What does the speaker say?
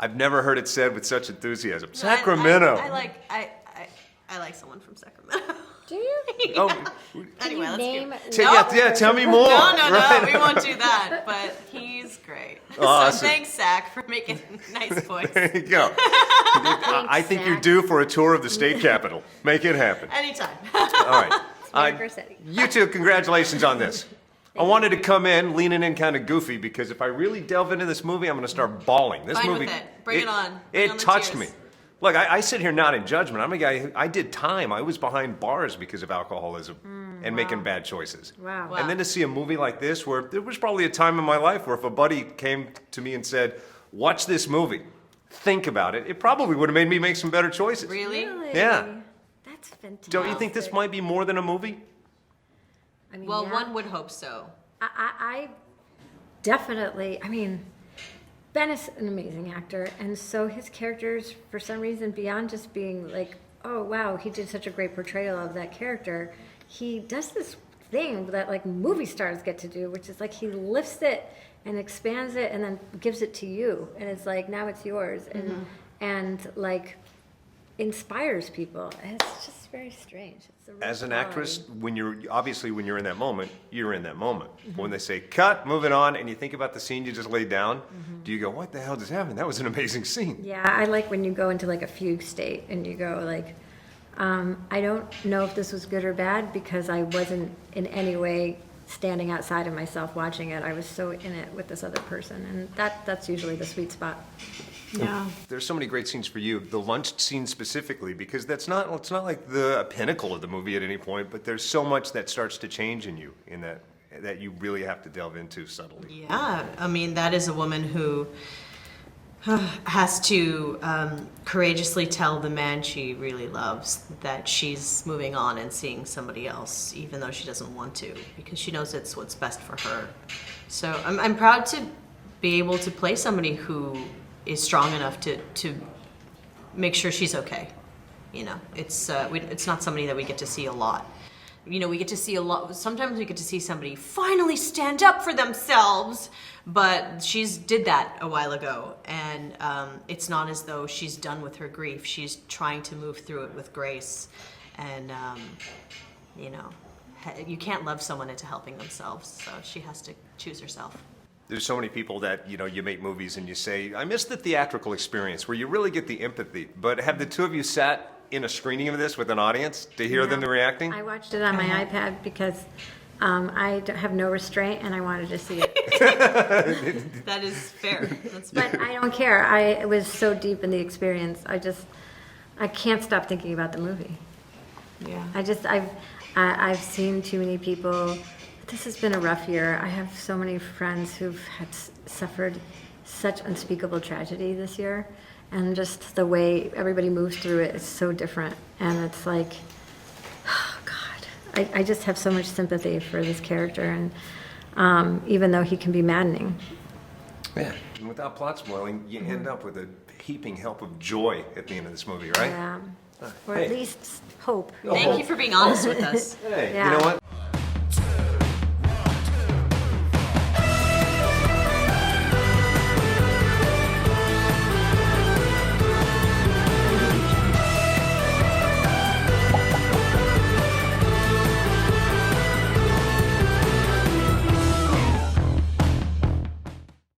I've never heard it said with such enthusiasm. Sacramento. I like someone from Sacramento. Do you? Yeah. Oh, Anyway, that's name cute. tell me more. No, Right. we won't do that. But he's great. Awesome. So thanks, Zach, for making nice voice. There you go. I think you're due for a tour of the state capitol. Make it happen. Anytime. All right. University. You two, congratulations on this. I wanted to come in leaning in kind of goofy because if I really delve into this movie, I'm going to start bawling. This Fine movie, with it. Bring it on. Bring It on the touched tears. me. Look, I sit here not in judgment. I'm a guy who, I did time. I was behind bars because of alcoholism and making bad choices. Wow. Wow. And then to see a movie like this where there was probably a time in my life where if a buddy came to me and said, watch this movie, think about it, it probably would have made me make some better choices. Really? Yeah. That's fantastic. Don't you think this might be more than a movie? I mean, Well, yeah. one would hope so. I definitely, I mean, Ben is an amazing actor, and so his characters, for some reason, beyond just being like, oh wow, he did such a great portrayal of that character, he does this thing that like movie stars get to do, which is like he lifts it and expands it and then gives it to you, and it's like now it's yours, and like inspires people. And it's just very strange. It's a real As an quality. actress, when you're in that moment, you're in that moment. When they say cut, moving on, and you think about the scene you just laid down, do you go, what the hell just happened? That was an amazing scene. Yeah, I like when you go into like a fugue state and you go like, I don't know if this was good or bad because I wasn't in any way standing outside of myself watching it. I was so in it with this other person, and that's usually the sweet spot. Yeah. There's so many great scenes for you. The lunch scene specifically, because it's not like the pinnacle of the movie at any point, but there's so much that starts to change in you in that you really have to delve into subtly. Yeah. I mean, that is a woman who has to courageously tell the man she really loves that she's moving on and seeing somebody else, even though she doesn't want to, because she knows it's what's best for her. So I'm proud to be able to play somebody who is strong enough to make sure she's okay. You know, it's not somebody that we get to see a lot. You know, we get to see a lot. Sometimes we get to see somebody finally stand up for themselves, but she's did that a while ago, and it's not as though she's done with her grief. She's trying to move through it with grace, and you know, you can't love someone into helping themselves, so she has to choose herself. There's so many people that, you make movies and you say, I miss the theatrical experience where you really get the empathy. But have the two of you sat in a screening of this with an audience to hear them reacting? I watched it on my iPad because have no restraint and I wanted to see it. That is fair. That's fair. But I don't care. I was so deep in the experience. I can't stop thinking about the movie. Yeah. I've seen too many people. This has been a rough year. I have so many friends who've suffered such unspeakable tragedy this year, and just the way everybody moves through it is so different. And it's like, oh God, I just have so much sympathy for this character, and even though he can be maddening. Yeah. And without plot spoiling, you end up with a heaping help of joy at the end of this movie, right? Yeah. Or Hey. at least hope. Thank you for being honest with us. Hey, Yeah. you know what?